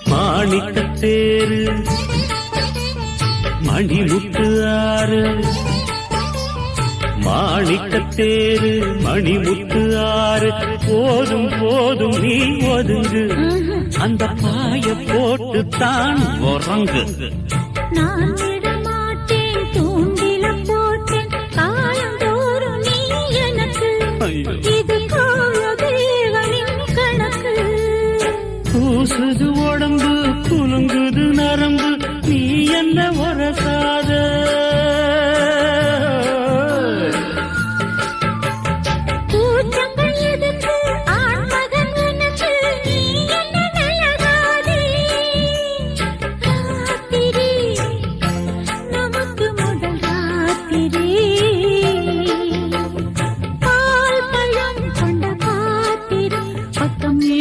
மாணிக்கத்தேரு மணிமுத்து ஆறு மாணிக்கத்தேரு மணிமுத்து ஆறு போதும் போதும் நீ ஒதுங்கு அந்த பாய போட்டு தான் உறங்கு நான் விட மாட்டேன் தூண்டில போட்டேன் காலந்தோறும் நீ எனக்கு இது கால தேவனின் கணக்கு பூசுது உடம்பு குலுங்குது நரம்பு நீ என்ன வரசாத